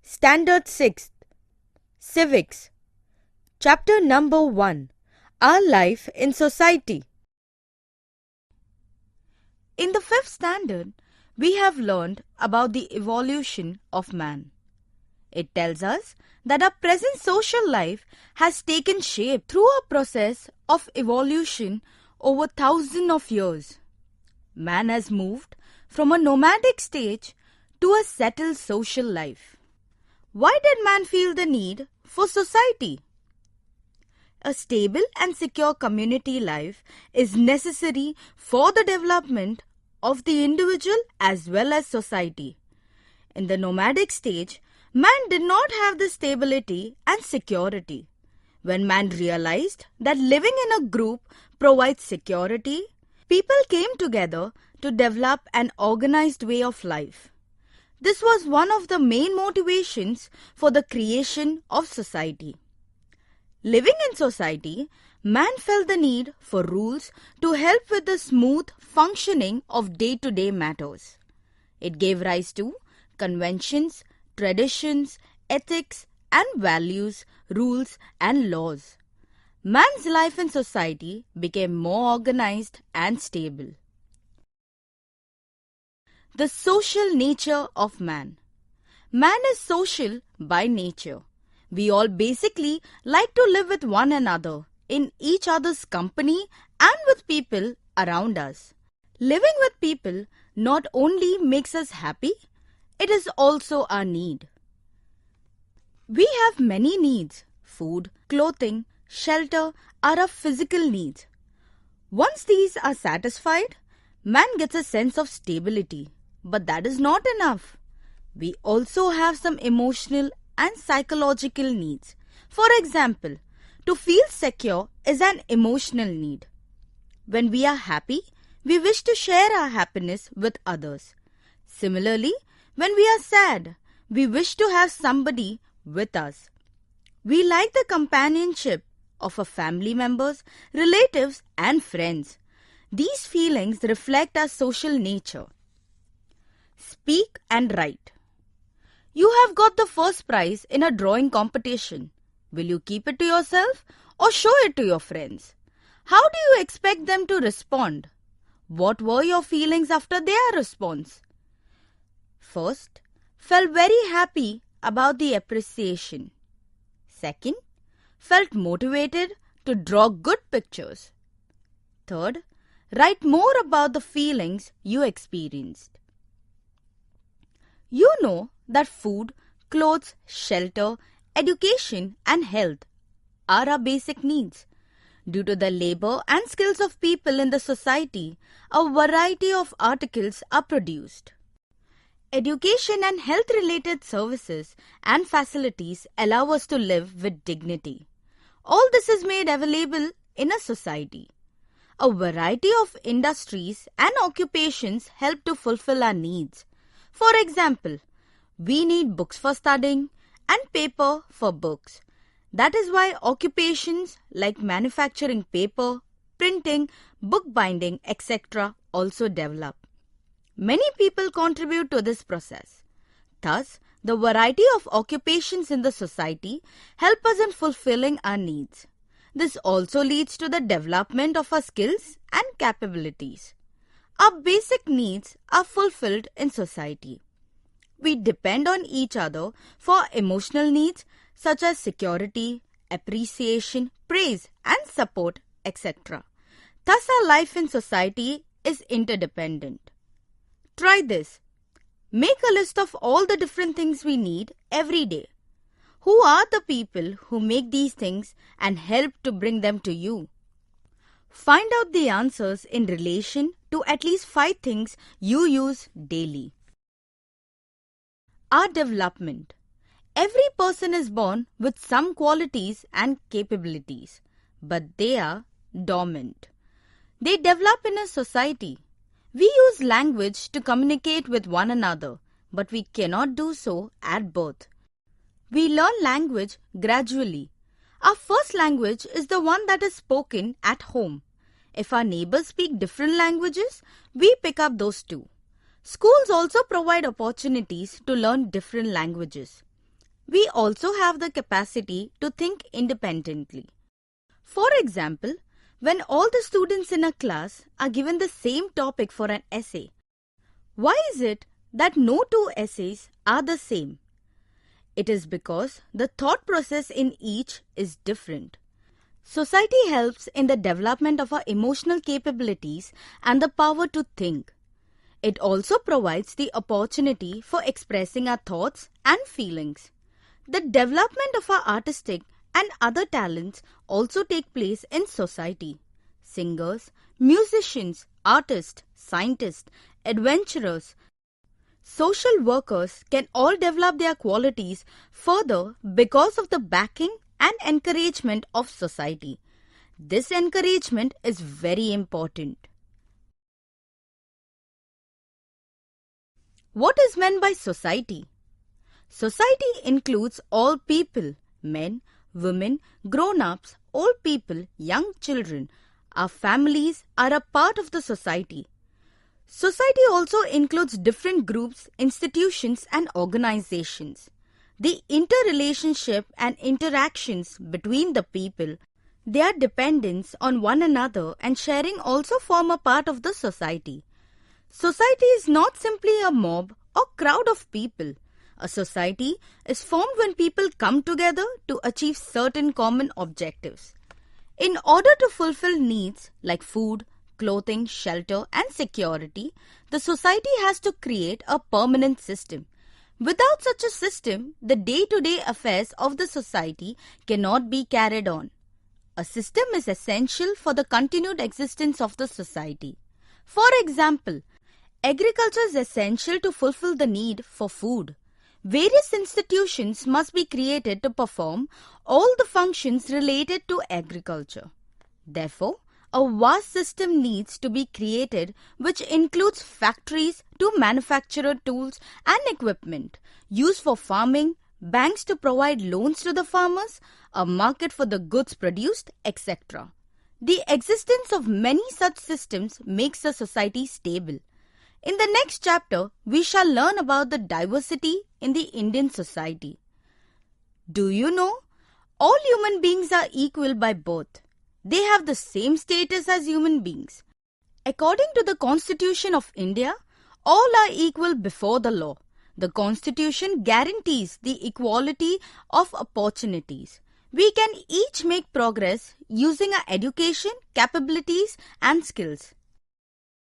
Standard 6th, Civics, Chapter number 1, Our Life in Society. In the 5th standard, we have learned about the evolution of man. It tells us that our present social life has taken shape through a process of evolution over thousands of years. Man has moved from a nomadic stage to a settled social life. Why did man feel the need for society? A stable and secure community life is necessary for the development of the individual as well as society. In the nomadic stage, man did not have the stability and security. When man realized that living in a group provides security, people came together to develop an organized way of life. This was one of the main motivations for the creation of society. Living in society, man felt the need for rules to help with the smooth functioning of day-to-day matters. It gave rise to conventions, traditions, ethics and values, rules and laws. Man's life in society became more organized and stable. The social nature of man. Man is social by nature. We all basically like to live with one another, in each other's company and with people around us. Living with people not only makes us happy, it is also our need. We have many needs. Food, clothing, shelter are our physical needs. Once these are satisfied, man gets a sense of stability. But that is not enough. We also have some emotional and psychological needs. For example, to feel secure is an emotional need. When we are happy, we wish to share our happiness with others. Similarly, when we are sad, we wish to have somebody with us. We like the companionship of our family members, relatives, and friends. These feelings reflect our social nature. Speak and write. You have got the first prize in a drawing competition. Will you keep it to yourself or show it to your friends? How do you expect them to respond? What were your feelings after their response? First, felt very happy about the appreciation. Second, felt motivated to draw good pictures. Third, write more about the feelings you experienced. You know that food, clothes, shelter, education and health are our basic needs. Due to the labor and skills of people in the society, a variety of articles are produced. Education and health-related services and facilities allow us to live with dignity. All this is made available in a society. A variety of industries and occupations help to fulfill our needs. For example, we need books for studying and paper for books. That is why occupations like manufacturing paper, printing, bookbinding, etc. also develop. Many people contribute to this process. Thus, the variety of occupations in the society help us in fulfilling our needs. This also leads to the development of our skills and capabilities. Our basic needs are fulfilled in society. We depend on each other for emotional needs such as security, appreciation, praise and support, etc. Thus, our life in society is interdependent. Try this. Make a list of all the different things we need every day. Who are the people who make these things and help to bring them to you? Find out the answers in relation to at least 5 things you use daily. Our development. Every person is born with some qualities and capabilities, but they are dormant. They develop in a society. We use language to communicate with one another, but we cannot do so at birth. We learn language gradually. Our first language is the one that is spoken at home. If our neighbors speak different languages, we pick up those too. Schools also provide opportunities to learn different languages. we also have the capacity to think independently. For example, when all the students in a class are given the same topic for an essay, why is it that no two essays are the same? It is because the thought process in each is different. Society helps in the development of our emotional capabilities and the power to think. It also provides the opportunity for expressing our thoughts and feelings. The development of our artistic and other talents also take place in society. Singers, musicians, artists, scientists, adventurers, social workers can all develop their qualities further because of the backing and encouragement of society. This encouragement is very important. What is meant by society? Society includes all people, men, women, grown-ups, old people, young children. Our families are a part of the society. Society also includes different groups, institutions and organizations. The interrelationship and interactions between the people, their dependence on one another and sharing also form a part of the society. Society is not simply a mob or crowd of people. A society is formed when people come together to achieve certain common objectives. In order to fulfill needs like food, clothing, shelter and security, the society has to create a permanent system. Without such a system, the day-to-day affairs of the society cannot be carried on. A system is essential for the continued existence of the society. For example, agriculture is essential to fulfill the need for food. Various institutions must be created to perform all the functions related to agriculture. Therefore, a vast system needs to be created which includes factories to manufacture tools and equipment used for farming, banks to provide loans to the farmers, a market for the goods produced, etc. The existence of many such systems makes a society stable. In the next chapter, we shall learn about the diversity in the Indian society. Do you know? All human beings are equal by birth. They have the same status as human beings. According to the Constitution of India, all are equal before the law. The Constitution guarantees the equality of opportunities. We can each make progress using our education, capabilities and skills.